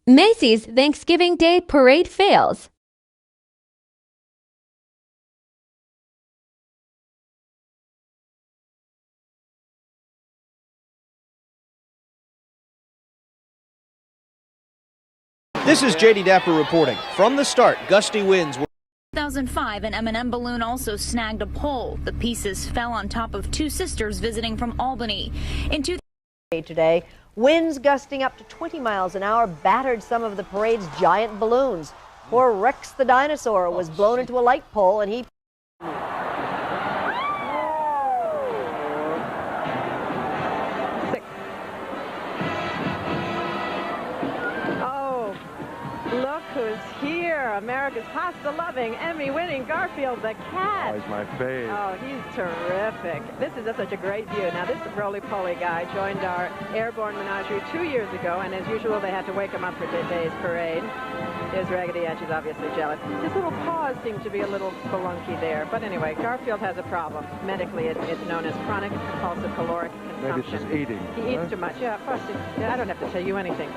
Macy's Thanksgiving Day Parade fails. This is JD Dapper reporting. From the start, gusty winds were 2005, an M&M balloon also snagged a pole. The pieces fell on top of two sisters visiting from Albany. In today, winds gusting up to 20 miles an hour battered some of the parade's giant balloons. Poor Rex the dinosaur was blown into a light pole, and he... Look who's here. America's pasta-loving, Emmy-winning Garfield the cat. Oh, he's my fave. Oh, he's terrific. This is such a great view. Now, this roly-poly guy joined our airborne menagerie 2 years ago, and as usual, they had to wake him up for today's parade. Here's Raggedy Ann. She's obviously jealous. His little paws seem to be a little spelunky there. But anyway, Garfield has a problem. Medically, it's known as chronic compulsive caloric consumption. Maybe it's just eating. He eats too much. Yeah, plus, I don't have to tell you anything.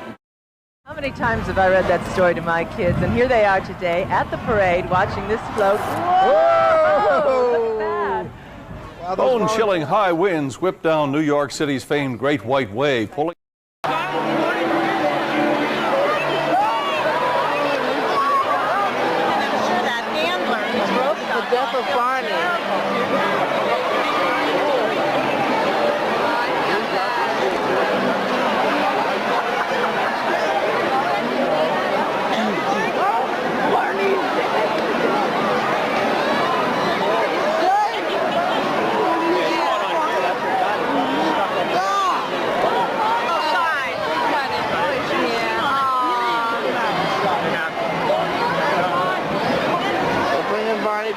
How many times have I read that story to my kids? And here they are today at the parade watching this float. Whoa! Look at that. Bone-chilling high winds whipped down New York City's famed Great White Way, pulling... The death of Barney.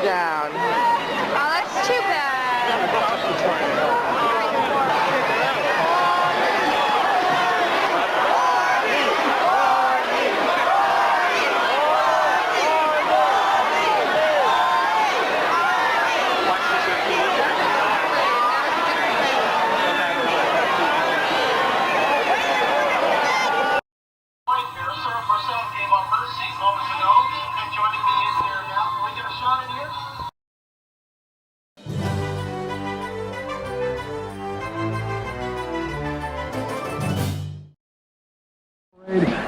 Down. Oh, that's too bad.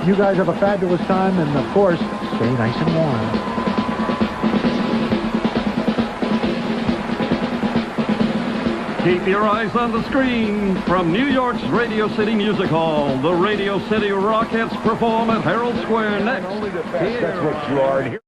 You guys have a fabulous time, and of course, stay nice and warm. Keep your eyes on the screen. From New York's Radio City Music Hall, the Radio City Rockettes perform at Herald Square next. Only the best, that's what you are. Here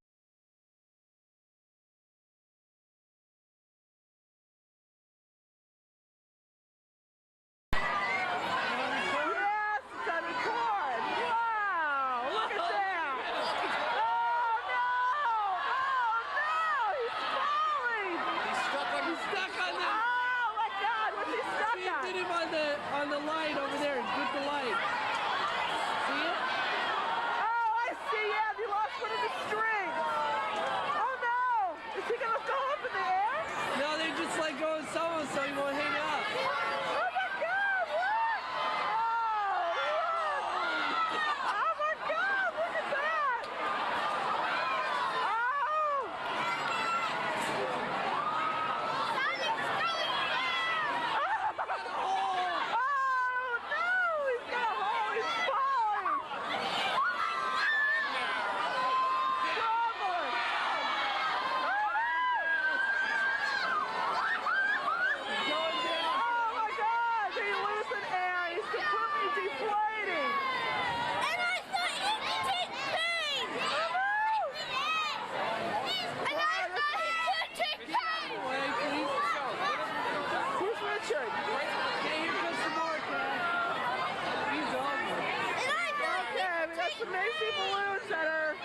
on the light over there. Get the light. See it? Oh, I see. Yeah, you lost one of the strings. Oh, no. Is he going to go up in the air? No, they just let go of someone so he won't hang up. Oh, my God. Look. Oh, my God. Look at that. The Macy Balloon Center.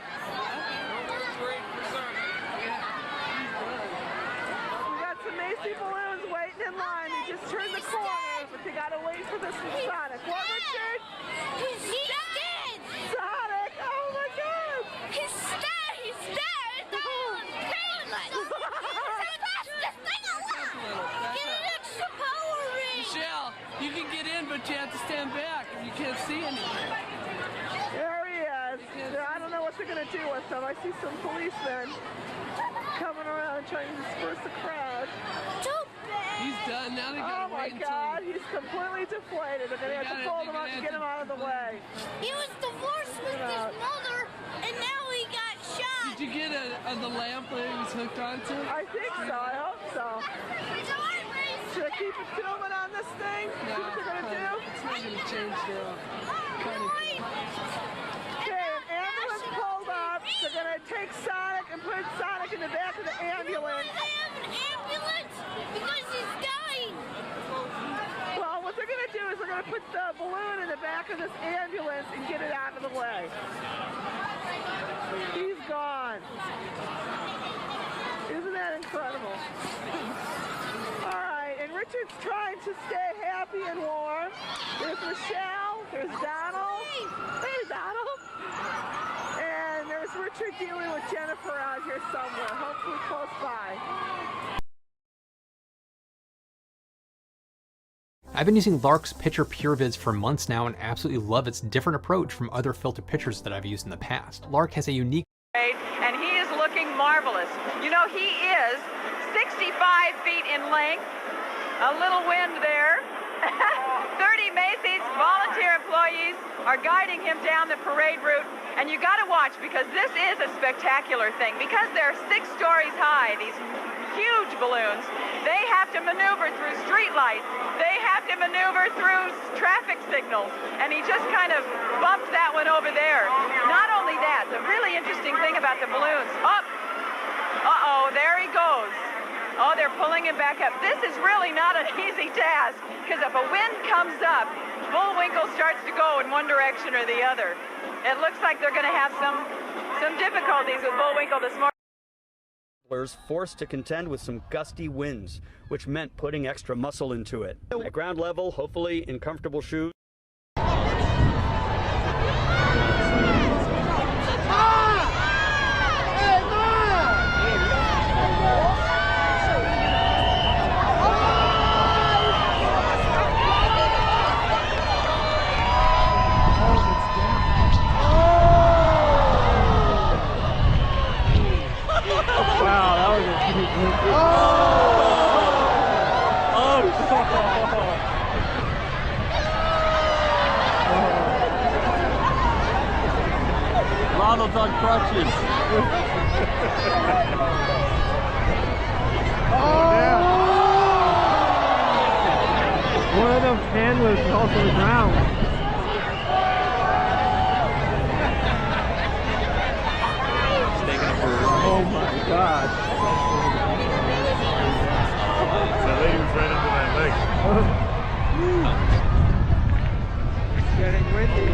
We got some Macy balloons waiting in line. They just turned the corner, but they gotta wait for this Sonic. What, Richard? He's dead! Sonic! Oh my God! He's dead! He's dead! It's all painless! It's the fastest thing alive! Get an extra power ring! Michelle, you can get in, but you have to stand back. You can't see anything. There he is. they're going to do with them. I see some policemen coming around trying to disperse the crowd. He's done. Now they Oh my God, he's completely deflated. They're going to have to fold him up and get him out of the way. He was divorced with his mother, and now he got shot. Did you get the lamp that he was hooked onto? I think so. I hope so. Should I keep it filming on this thing? See what they're going to do? It's not going to change now. Okay, an ambulance pulled up. They're going to take Sonic and put Sonic in the back of the ambulance. They have an ambulance because he's dying. Well, what they're going to do is they're going to put the balloon in the back of this ambulance and get it out of the way. He's gone. Isn't that incredible? All right, and Richard's trying to stay happy and warm. There's Michelle, there's Donald. Hey, Donald. And there's Richard dealing with Jennifer out here somewhere, hopefully close by. I've been using Lark's Picture PureVids for months now and absolutely love its different approach from other filter pictures that I've used in the past. Lark has a unique and he is looking marvelous. You know, he is 65 feet in length, a little wind there. 30 Macy's volunteer employees are guiding him down the parade route, and you got to watch because this is a spectacular thing. Because they're 6 stories high, these huge balloons, they have to maneuver through street lights. They have to maneuver through traffic signals, and he just kind of bumped that one over there. Not only that, the really interesting thing about the balloons, uh-oh, there he goes. Oh, they're pulling him back up. This is really not an easy task, because if a wind comes up, Bullwinkle starts to go in one direction or the other. It looks like they're going to have some difficulties with Bullwinkle this morning. Forced to contend with some gusty winds, which meant putting extra muscle into it. At ground level, hopefully in comfortable shoes. Ronald's on crutches. One of them handlers falls to the ground. Oh my God. That lady was right under my leg. It's getting windy.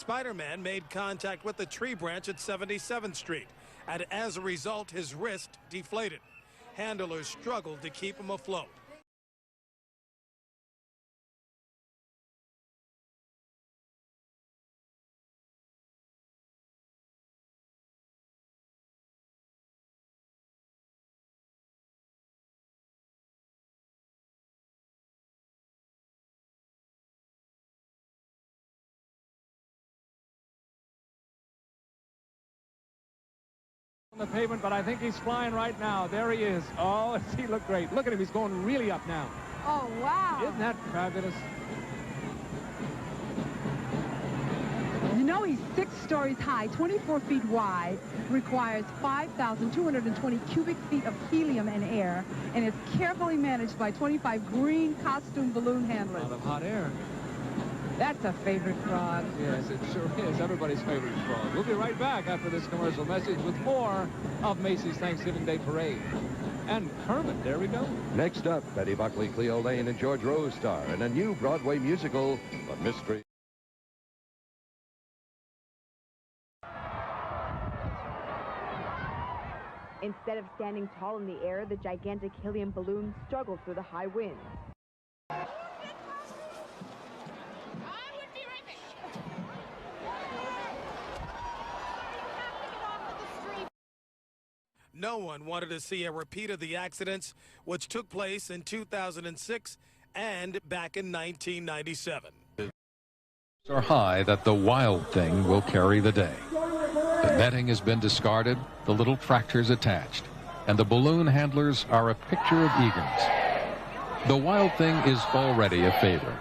Spider-Man made contact with the tree branch at 77th Street, and as a result, his wrist deflated. Handlers struggled to keep him afloat. On the pavement, but I think he's flying right now. There he is. Oh, does he look great. Look at him. He's going really up now. Oh, wow. Isn't that fabulous? You know, he's 6 stories high, 24 feet wide, requires 5,220 cubic feet of helium and air, and is carefully managed by 25 green costume balloon handlers. A lot of hot air. That's a favorite frog. Yes, it sure is. Everybody's favorite frog. We'll be right back after this commercial message with more of Macy's Thanksgiving Day Parade. And Kermit, there we go. Next up, Betty Buckley, Cleo Lane, and George Rose star in a new Broadway musical, The Mystery. Instead of standing tall in the air, the gigantic helium balloon struggled through the high winds. No one wanted to see a repeat of the accidents which took place in 2006 and back in 1997. Are high that the Wild Thing will carry the day. The netting has been discarded, the little tractors attached, and the balloon handlers are a picture of eagerness. The Wild Thing is already a favorite.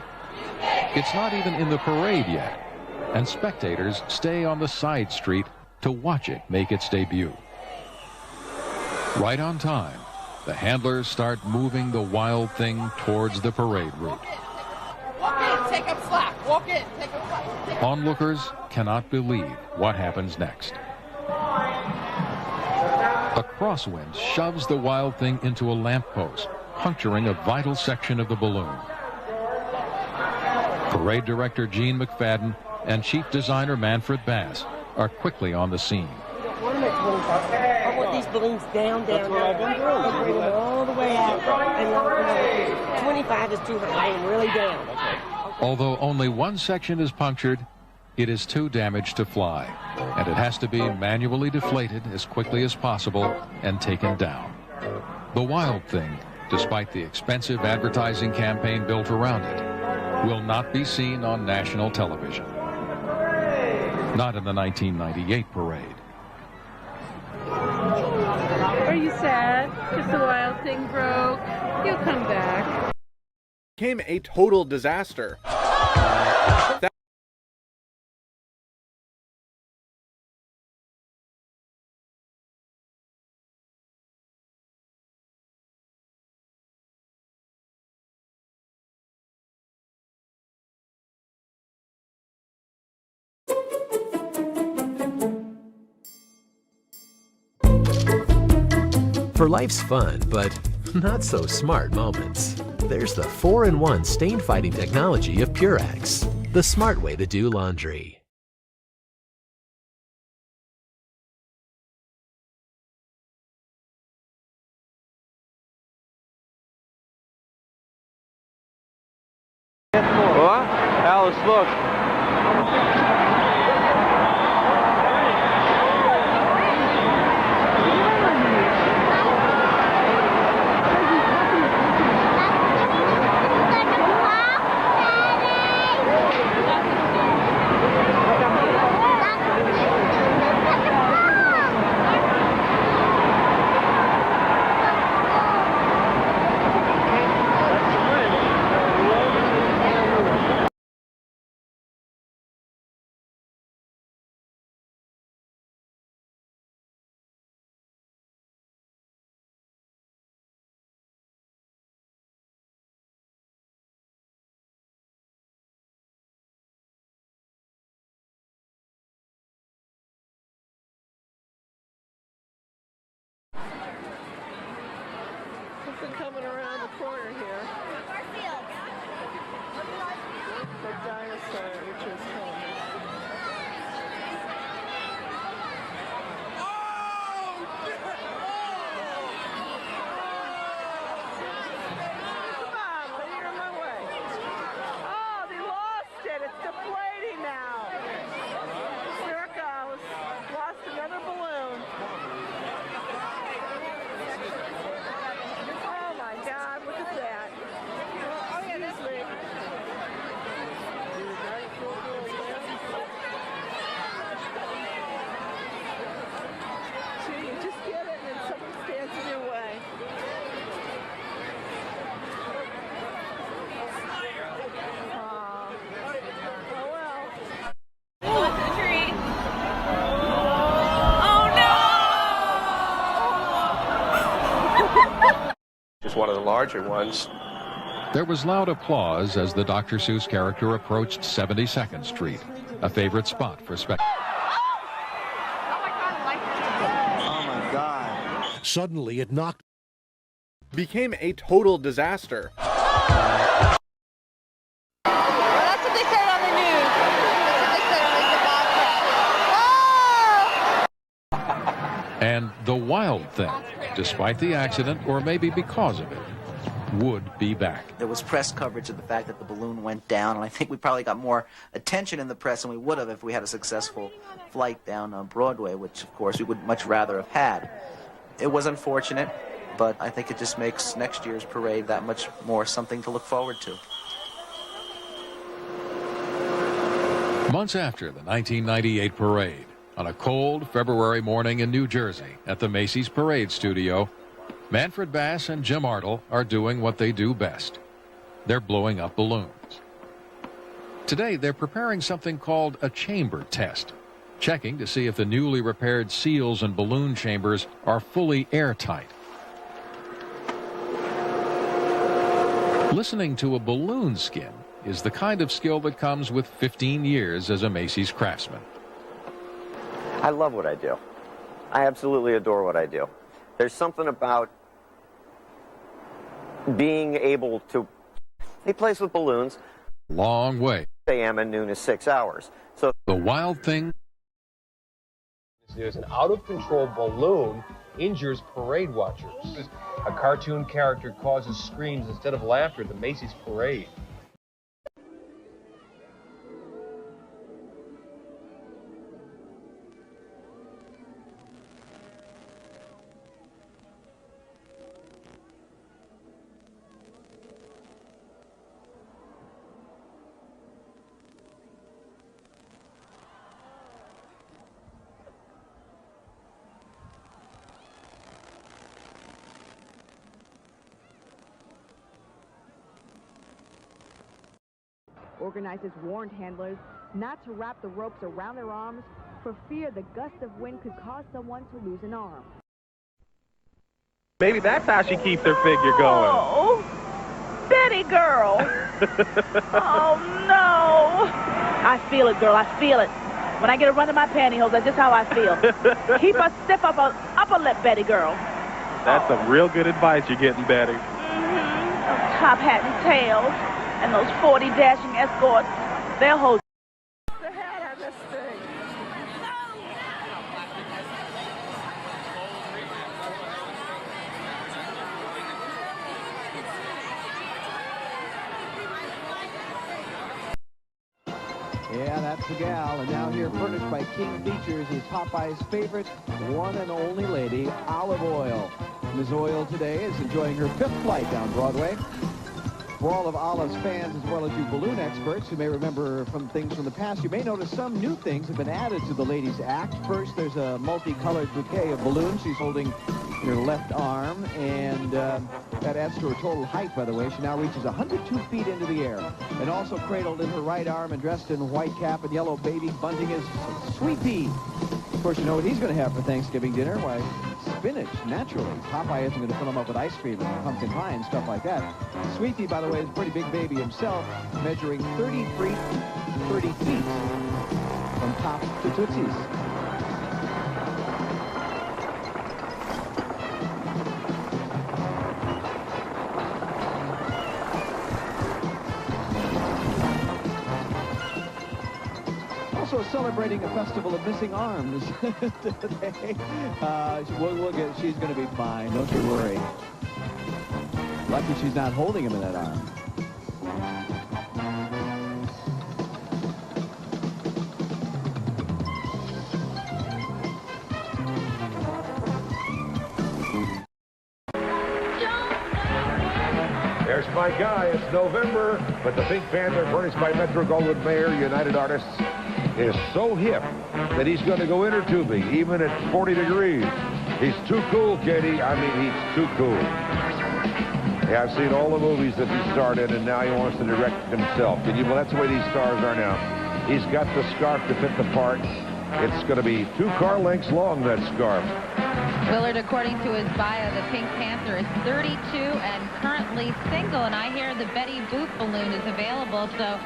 It's not even in the parade yet, and spectators stay on the side street to watch it make its debut. Right on time, the handlers start moving the Wild Thing towards the parade route. Walk in, take up slack. Walk in, take up slack. Onlookers cannot believe what happens next. A crosswind shoves the Wild Thing into a lamppost, puncturing a vital section of the balloon. Parade director Gene McFadden and chief designer Manfred Bass are quickly on the scene. I want these balloons down. That's what I've been doing. Bring them all the way out and lower them. 25 is too high and really down. Although only one section is punctured, it is too damaged to fly, and it has to be manually deflated as quickly as possible and taken down. The Wild Thing, despite the expensive advertising campaign built around it, will not be seen on national television. Not in the 1998 parade. Are you sad? Just the Wild Thing broke. He'll come back. Became a total disaster. For life's fun, but not so smart moments, there's the 4-in-1 stain-fighting technology of Purex, the smart way to do laundry. What? Alice, look. Something coming around the corner here. The dinosaur, which is coming. It's one of the larger ones. There was loud applause as the Dr. Seuss character approached 72nd Street, a favorite spot for spectators. Oh my God. Suddenly it knocked. Became a total disaster. Well, that's what they said on the news. That's what they said on the Bobcat. And the Wild Thing, despite the accident or maybe because of it, would be back. There was press coverage of the fact that the balloon went down, and I think we probably got more attention in the press than we would have if we had a successful flight down Broadway, which, of course, we would much rather have had. It was unfortunate, but I think it just makes next year's parade that much more something to look forward to. Months after the 1998 parade, on a cold February morning in New Jersey at the Macy's Parade Studio, Manfred Bass and Jim Artle are doing what they do best. They're blowing up balloons. Today, they're preparing something called a chamber test, checking to see if the newly repaired seals and balloon chambers are fully airtight. Listening to a balloon skin is the kind of skill that comes with 15 years as a Macy's craftsman. I love what I do. I absolutely adore what I do. There's something about being able to... He plays with balloons. Long way. 6 a.m. and noon is 6 hours. So the Wild Thing. There's an out-of-control balloon injures parade watchers. A cartoon character causes screams instead of laughter at the Macy's parade. Organizers warned handlers not to wrap the ropes around their arms for fear the gust of wind could cause someone to lose an arm. Maybe that's how she keeps her figure going. Oh, Betty girl. Oh, no. I feel it, girl. I feel it. When I get a run in my pantyhose, that's just how I feel. Keep a stiff upper lip, Betty girl. That's some real good advice you're getting, Betty. Those top hat and tails. And those 40 dashing escorts, they'll hold the head of this thing. Yeah, that's the gal. And now here, furnished by King Features, is Popeye's favorite one and only lady, Olive Oyl. Ms. Oyl today is enjoying her 5th flight down Broadway. For all of Olive's fans, as well as you balloon experts who may remember from things from the past, you may notice some new things have been added to the ladies' act. First, there's a multicolored bouquet of balloons she's holding in her left arm, and that adds to her total height, by the way. She now reaches 102 feet into the air. And also cradled in her right arm and dressed in white cap and yellow baby bunting is Sweet Pea. Of course, you know what he's going to have for Thanksgiving dinner? Why, spinach, naturally. Popeye isn't going to fill him up with ice cream and pumpkin pie and stuff like that. Sweet Pea, by the way, is a pretty big baby himself, measuring 30 feet from top to tootsies. Also celebrating a festival of missing arms today. She's going to be fine. Don't you worry. Lucky she's not holding him in that arm. There's my guy. It's November, but the Pink Panther, furnished by Metro-Goldwyn-Mayer, United Artists, is so hip that he's going to go inner tubing, even at 40 degrees. He's too cool, Katie. I mean, he's too cool. Yeah, I've seen all the movies that he starred in, and now he wants to direct himself. Can you? Well, that's the way these stars are now. He's got the scarf to fit the part. It's going to be 2 car lengths long, that scarf. Willard, according to his bio, the Pink Panther is 32 and currently single, and I hear the Betty Boop balloon is available, so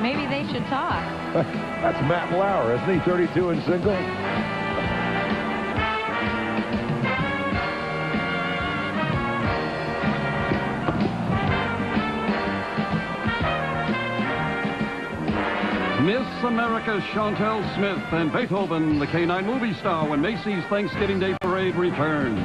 maybe they should talk. That's Matt Lauer, isn't he? 32 and single? Miss America's Chantel Smith and Beethoven, the K-9 movie star, when Macy's Thanksgiving Day Parade returns.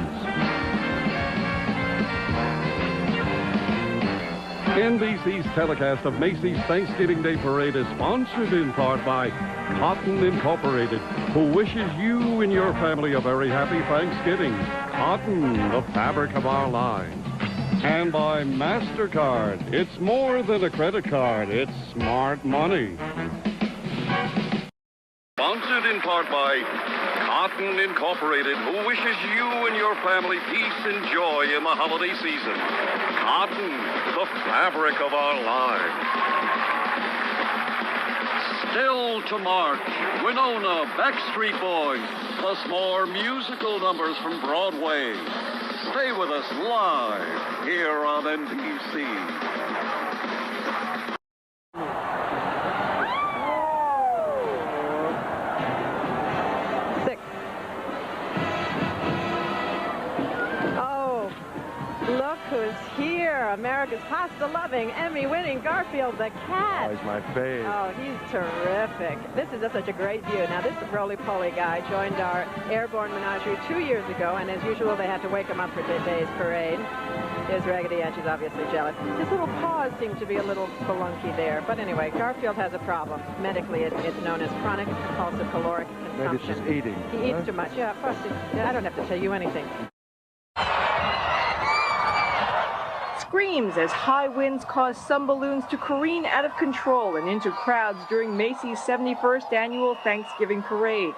NBC's telecast of Macy's Thanksgiving Day Parade is sponsored in part by Cotton Incorporated, who wishes you and your family a very happy Thanksgiving. Cotton, the fabric of our lives. And by MasterCard. It's more than a credit card. It's smart money. Sponsored in part by Cotton Incorporated, who wishes you and your family peace and joy in the holiday season. Cotton, the fabric of our lives. Still to March, Winona, Backstreet Boys, plus more musical numbers from Broadway. Stay with us live here on NBC. Who's here? America's pasta-loving, Emmy-winning Garfield the cat. Oh, he's my fave. Oh, he's terrific. This is just such a great view. Now, this roly-poly guy joined our airborne menagerie 2 years ago, and as usual, they had to wake him up for today's parade. Here's Raggedy Ann. She's obviously jealous. His little paws seem to be a little spelunky there. But anyway, Garfield has a problem. Medically, it's known as chronic compulsive caloric consumption. Maybe it's just eating. He eats too much. Yeah, plus, I don't have to tell you anything. Screams as high winds caused some balloons to careen out of control and into crowds during Macy's 71st annual Thanksgiving parade.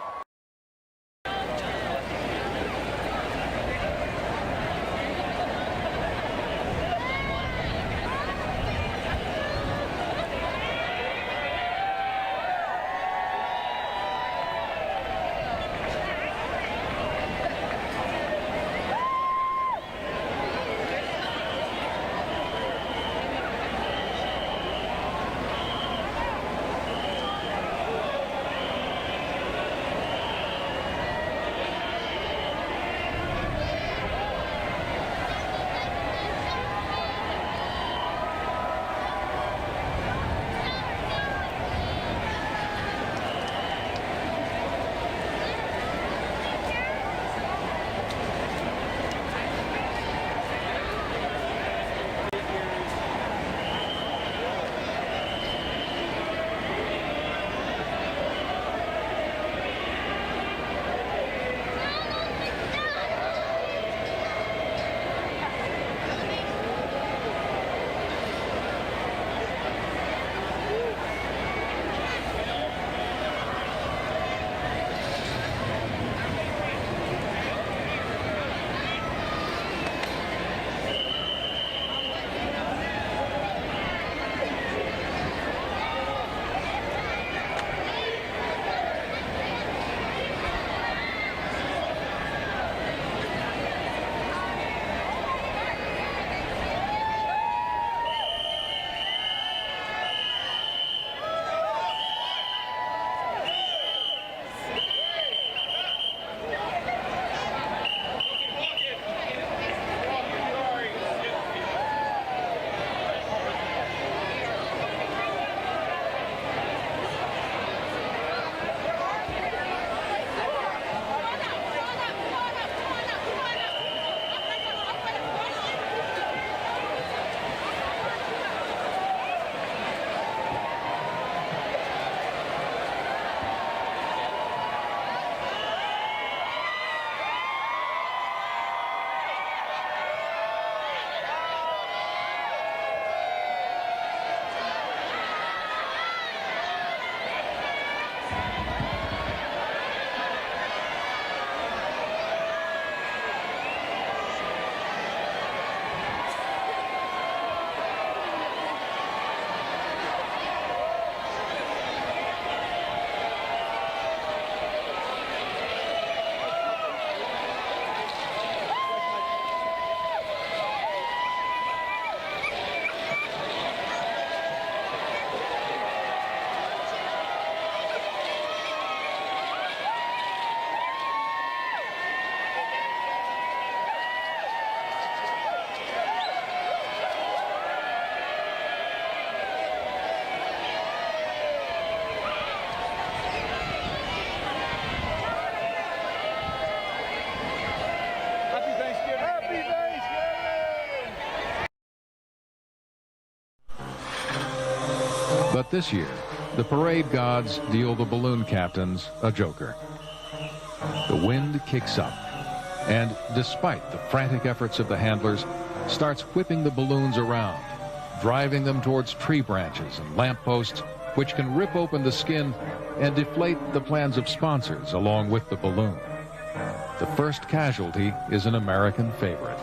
But this year, the parade gods deal the balloon captains a joker. The wind kicks up, and despite the frantic efforts of the handlers, starts whipping the balloons around, driving them towards tree branches and lampposts, which can rip open the skin and deflate the plans of sponsors along with the balloon. The first casualty is an American favorite.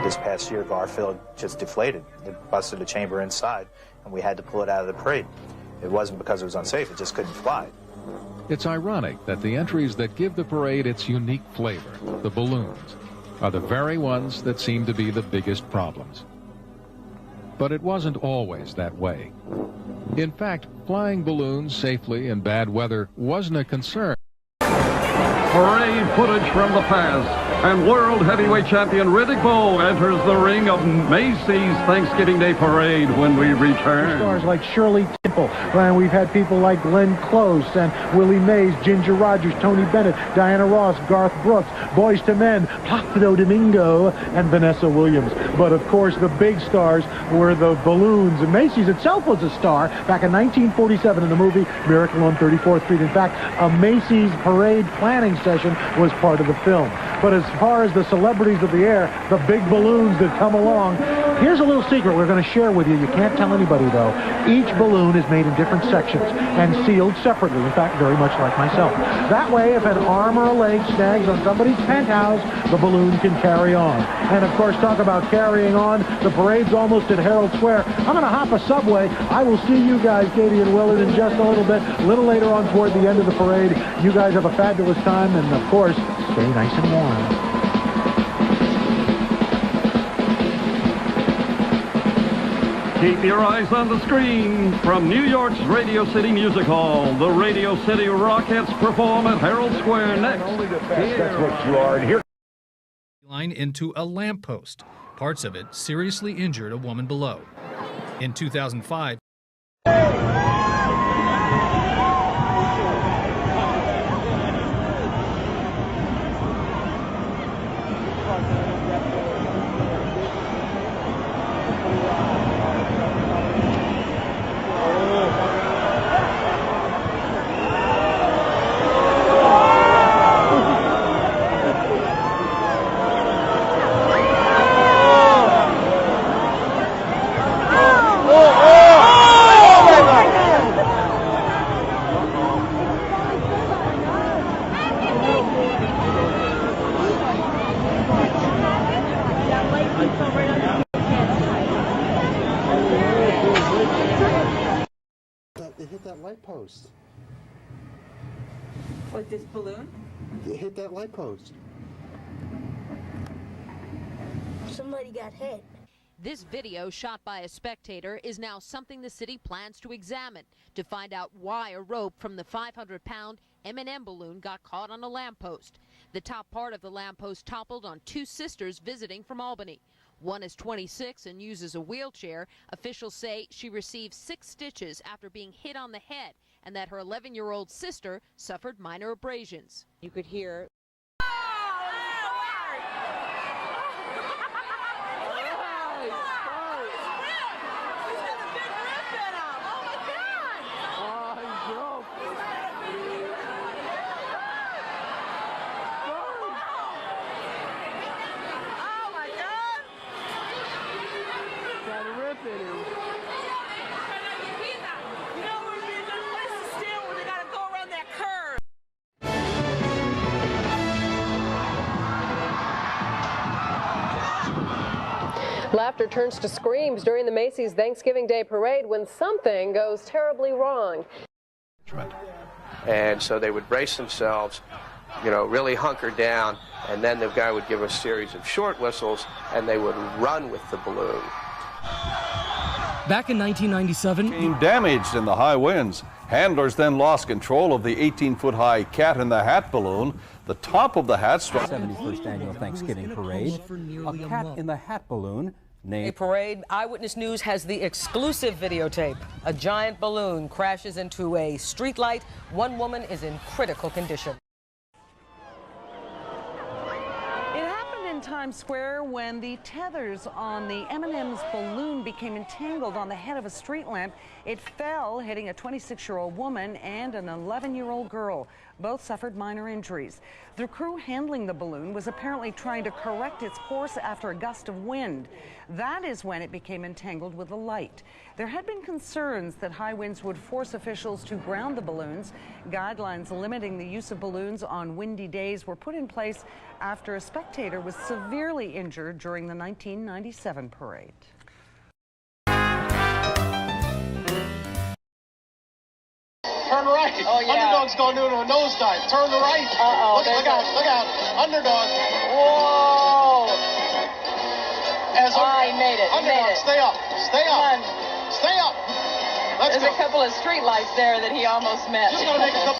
This past year, Garfield just deflated. It busted a chamber inside, and we had to pull it out of the parade. It wasn't because it was unsafe, it just couldn't fly. It's ironic that the entries that give the parade its unique flavor, the balloons, are the very ones that seem to be the biggest problems. But it wasn't always that way. In fact, flying balloons safely in bad weather wasn't a concern. Parade footage from the past, and world heavyweight champion Riddick Bowe enters the ring of Macy's Thanksgiving Day Parade when we return. Stars like Shirley Temple, and we've had people like Glenn Close and Willie Mays, Ginger Rogers, Tony Bennett, Diana Ross, Garth Brooks, Boyz II Men, Placido Domingo, and Vanessa Williams. But of course, the big stars were the balloons, and Macy's itself was a star back in 1947 in the movie Miracle on 34th Street. In fact, a Macy's parade planning session was part of the film. But as far as the celebrities of the air, the big balloons that come along, here's a little secret we're going to share with you. You can't tell anybody, though. Each balloon is made in different sections and sealed separately, in fact, very much like myself. That way, if an arm or a leg snags on somebody's penthouse, the balloon can carry on. And, of course, talk about carrying on. The parade's almost at Herald Square. I'm going to hop a subway. I will see you guys, Katie and Willard, in just a little bit. A little later on toward the end of the parade. You guys have a fabulous time, and, of course, stay nice and warm. Keep your eyes on the screen. From New York's Radio City Music Hall, the Radio City Rockettes perform at Herald Square next. Only the best, that's what you are. And here line into a lamppost. Parts of it seriously injured a woman below. In 2005, It hit that light post. What, this balloon? It hit that light post. Somebody got hit. This video shot by a spectator is now something the city plans to examine to find out why a rope from the 500-pound M&M balloon got caught on a lamppost. The top part of the lamppost toppled on two sisters visiting from Albany. One is 26 and uses a wheelchair. Officials say she received 6 stitches after being hit on the head and that her 11-year-old sister suffered minor abrasions. You could hear. Laughter turns to screams during the Macy's Thanksgiving Day Parade when something goes terribly wrong. And so they would brace themselves, you know, really hunker down, and then the guy would give a series of short whistles, and they would run with the balloon. Back in 1997, being damaged in the high winds. Handlers then lost control of the 18-foot-high Cat in the Hat balloon. The top of the hat struck. 71st annual Thanksgiving parade. A Cat in the Hat balloon named. A parade. Eyewitness News has the exclusive videotape. A giant balloon crashes into a streetlight. One woman is in critical condition. It happened in Times Square when the tethers on the M&M's balloon became entangled on the head of a street lamp. It fell, hitting a 26-year-old woman and an 11-year-old girl. Both suffered minor injuries. The crew handling the balloon was apparently trying to correct its course after a gust of wind. That is when it became entangled with the light. There had been concerns that high winds would force officials to ground the balloons. Guidelines limiting the use of balloons on windy days were put in place after a spectator was severely injured during the 1997 parade. Turn right. Oh, yeah. Underdog's going to do a nosedive. Turn to right. Uh-oh. Look out. Look out. Underdog. Whoa. He made it. Underdog, made it. Stay up. Stay up. Come on. Stay up. Let's There's go. a couple of street lights there that he almost met. Just got to make a couple.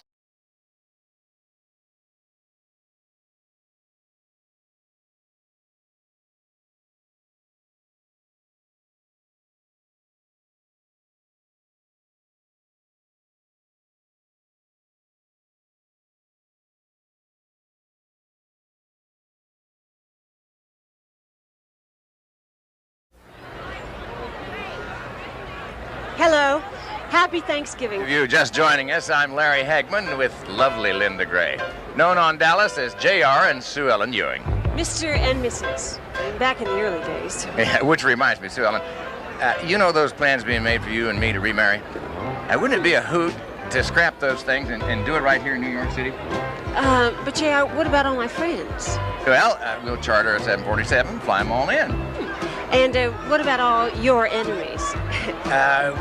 Hello. Happy Thanksgiving. If you're just joining us, I'm Larry Hagman with lovely Linda Gray, known on Dallas as J.R. and Sue Ellen Ewing. Mr. and Mrs. Back in the early days. Yeah, which reminds me, Sue Ellen, you know those plans being made for you and me to remarry? Wouldn't it be a hoot to scrap those things and do it right here in New York City? But J.R., what about all my friends? Well, we'll charter a 747, fly them all in. And what about all your enemies?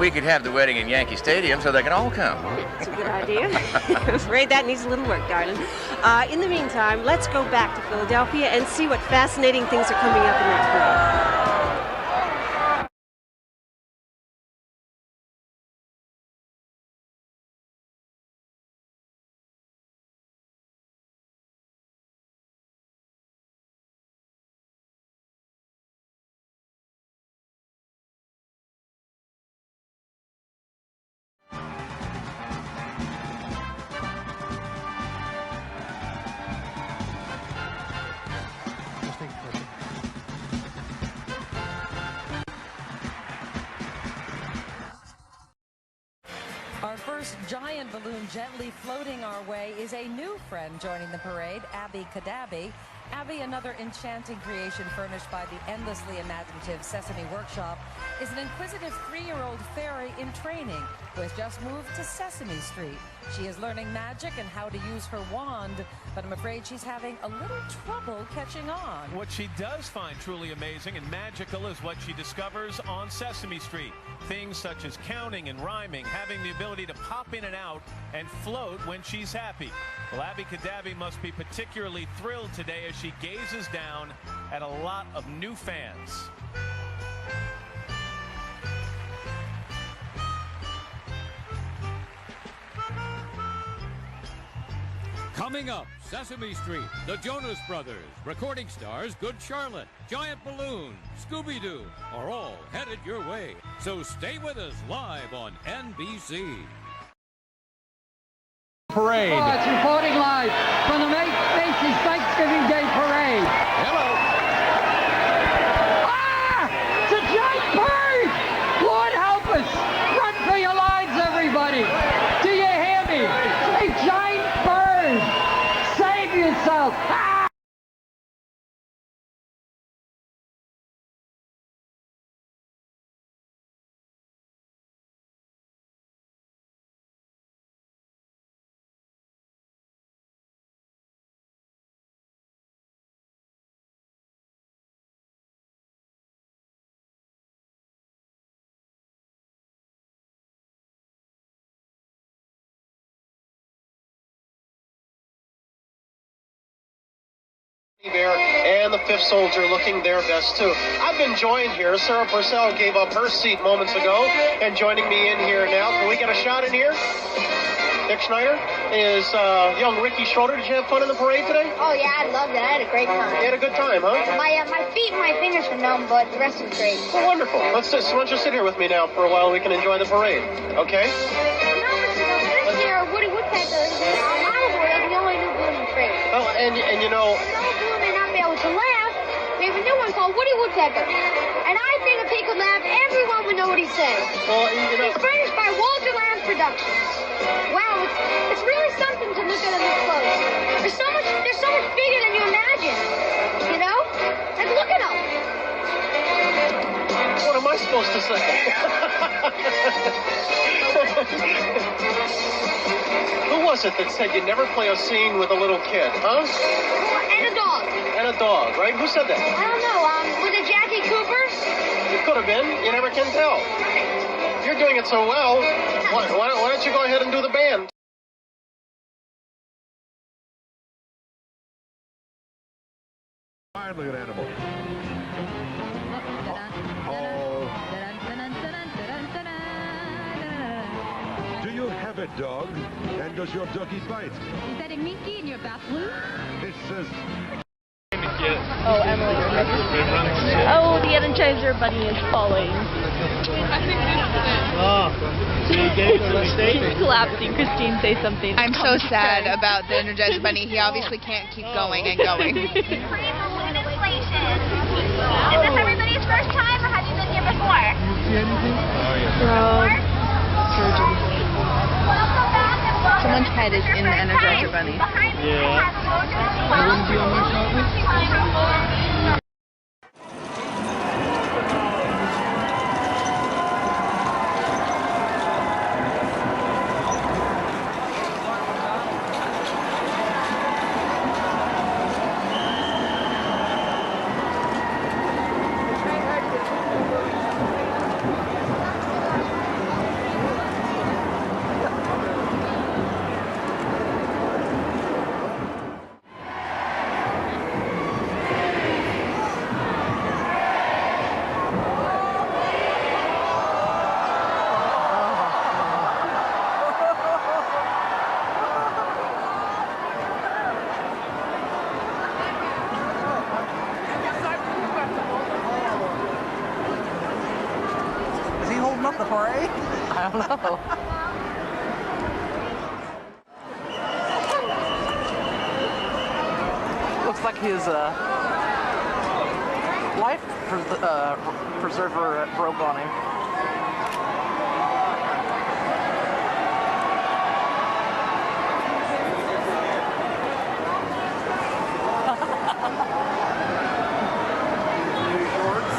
We could have the wedding in Yankee Stadium so they can all come. That's a good idea. I'm afraid that needs a little work, darling. In the meantime, let's go back to Philadelphia and see what fascinating things are coming up in that parade. Our first giant balloon gently floating our way is a new friend joining the parade, Abby Kadabi. Abby, another enchanting creation furnished by the endlessly imaginative Sesame Workshop, is an inquisitive 3-year-old fairy in training who has just moved to Sesame Street. She is learning magic and how to use her wand, but I'm afraid she's having a little trouble catching on. What she does find truly amazing and magical is what she discovers on Sesame Street. Things such as counting and rhyming, having the ability to pop in and out and float when she's happy. Well, Abby Kadabi must be particularly thrilled today as she gazes down at a lot of new fans. Coming up, Sesame Street, the Jonas Brothers, recording stars Good Charlotte, Giant Balloon, Scooby-Doo are all headed your way. So stay with us live on NBC. Parade. Oh, it's reporting live from the Macy's Thanksgiving Day Parade. Hello. Ah! It's a giant bird! Lord help us! Run for your lives, everybody! Do you hear me? It's a giant bird! Save yourself! Ah! Bear and the fifth soldier looking their best too. I've been joined here. Sarah Purcell gave up her seat moments ago and joining me in here now. Can we get a shot in here? Dick Schneider is young Ricky Schroeder. Did you have fun in the parade today? Oh yeah, I loved it. I had a great time. You had a good time, huh? My feet and my fingers were numb, but the rest was great. Oh, wonderful. Why don't you sit here with me now for a while? We can enjoy the parade. Okay? This year, Woody Woodpecker is Olive Oil, the only new balloon in the parade. Well, and you know. The balloon may not be able to laugh, caretaker. And I think if he could laugh, everyone would know what he's saying. Well, you know... He's furnished by Walter Lamb's Productions. Wow, it's really something to look at him up close. They're so much bigger than you imagine. You know? Like, look at him. What am I supposed to say? Who was it that said you never play a scene with a little kid, huh? And a dog. And a dog, right? Who said that? I don't know. Was it Jackie Cooper? It could have been. You never can tell. You're doing it so well. Why don't you go ahead and do the band? Finally an animal. Do you have a dog? And does your doggy bite? Is that a Mickey in your bathroom? It says... Oh, Emily. Oh, the Energizer Bunny is falling. Oh, so you gave it a mistake? He's collapsing. Christine, say something. I'm so sad about the Energizer Bunny. He obviously can't keep going and going. Is this everybody's first time, or have you been here before? You see anything? Oh, yeah. Someone's head is in the Energizer Bunny. Yeah. I wouldn't be on my shot list? Not the parade? I don't know. Looks like his life preserver broke on him. New shorts.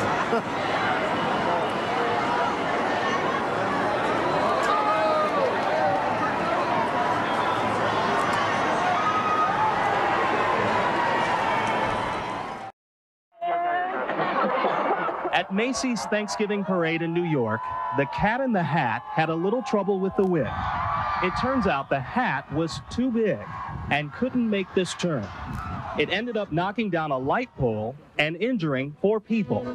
At Macy's Thanksgiving Parade in New York, the Cat in the Hat had a little trouble with the wig. It turns out the hat was too big and couldn't make this turn. It ended up knocking down a light pole and injuring 4 people.